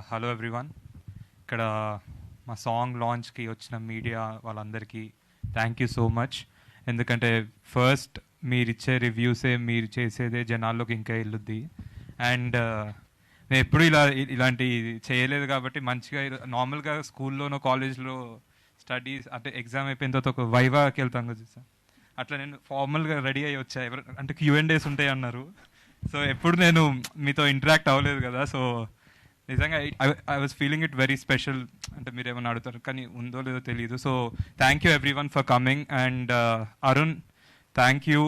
Hello everyone. ఇక్కడ మా song లాంచ్కి వచ్చిన మీడియా వాళ్ళందరికీ థ్యాంక్ యూ సో మచ్. ఎందుకంటే ఫస్ట్ మీరు ఇచ్చే రివ్యూసే, మీరు చేసేదే జనాల్లోకి ఇంకా వెళ్ళుద్ది. అండ్ నేను ఎప్పుడు ఇలాంటి చేయలేదు కాబట్టి మంచిగా నార్మల్గా స్కూల్లోనో కాలేజ్లో స్టడీస్ అంటే ఎగ్జామ్ అయిపోయిన తర్వాత ఒక వైవాకి వెళ్తాం కదా సార్, అట్లా నేను ఫార్మల్గా రెడీ అయ్యి వచ్చా. అంటే Q&As ఉంటాయి అన్నారు. సో ఎప్పుడు నేను మీతో ఇంటరాక్ట్ అవ్వలేదు కదా. సో నిజంగా I was feeling it very special. అంటే మీరు ఏమైనా అడుగుతారు కానీ ఉందో లేదో తెలియదు. So thank you everyone for coming. And Arun, thank you.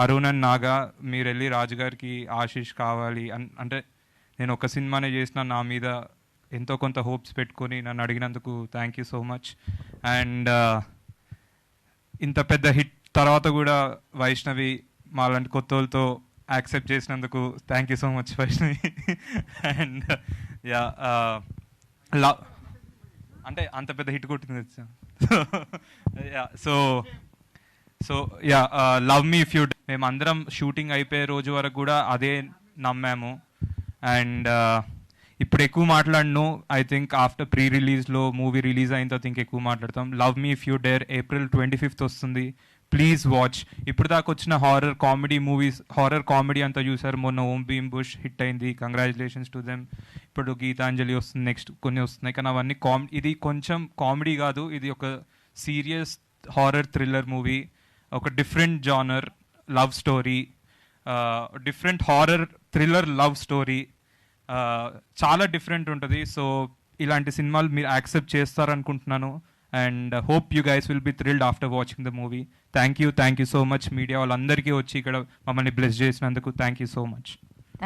Arun and Naga, మీరు వెళ్ళి రాజు గారికి ఆశీష్ కావాలి అంటే నేను ఒక సినిమానే చేసిన, నా మీద ఎంతో కొంత హోప్స్ పెట్టుకొని నన్ను అడిగినందుకు thank you so much. And ఇంత పెద్ద హిట్ తర్వాత కూడా వైష్ణవి మాలాంటి కొత్త వాళ్ళతో యాక్సెప్ట్ చేసినందుకు thank you so much Vaishnavi. And yeah, love అంటే అంత పెద్ద హిట్ కొట్టింది. Yeah, so yeah, love me if you. మేమందరం షూటింగ్ అయిపోయే రోజు వరకు కూడా అదే నమ్మాము. అండ్ ఇప్పుడు ఎక్కువ మాట్లాడను. ఐ థింక్ ఆఫ్టర్ ప్రీ రిలీజ్లో మూవీ రిలీజ్ అయిన తర్వాత ఇంకెక్కువ మాట్లాడతాం. Love me if you dare April 25th వస్తుంది. Please watch. ఇప్పుడు దాకా వచ్చిన horror comedy movies, horror comedy అంతా చూసారు. మొన్న ఓం భీమ్ బుష్ హిట్ అయింది, కంగ్రాచులేషన్స్ టు దెమ్. ఇప్పుడు గీతాంజలి వస్తుంది, నెక్స్ట్ కొన్ని వస్తున్నాయి. కానీ అవన్నీ ఇది కొంచెం కామెడీ కాదు, ఇది ఒక సీరియస్ హారర్ థ్రిల్లర్ మూవీ. ఒక different genre love story, different horror thriller love story, చాలా డిఫరెంట్ ఉంటుంది. సో ఇలాంటి సినిమాలు మీరు యాక్సెప్ట్ చేస్తారనుకుంటున్నాను. And hope you guys will be thrilled after watching the movie. Thank you so much media వాళ్ళందరికీ వచ్చి ఇక్కడ మమ్మల్ని బ్లెస్ చేసినందుకు థ్యాంక్ యూ సో మచ్.